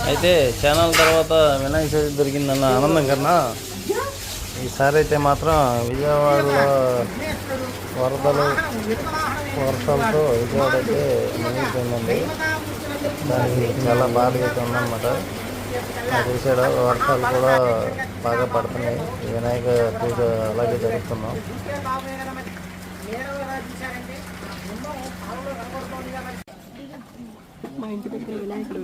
అయితే ఛానల్ తర్వాత వినాయక చవితి దొరికిందన్న ఆనందం కన్నా ఈసారి అయితే మాత్రం విజయవాడలో వరదలు వర్షాలతో విజయవాడ అయితే మునిగిపోయిందండి. దానికి చాలా బాధగా అయితే ఉందన్నమాట. నాకు చూసాడు వర్షాలు కూడా బాగా పడుతున్నాయి. వినాయక పూజ అలాగే జరుగుతున్నాం. మా ఇంటి దగ్గర వినాయకుడు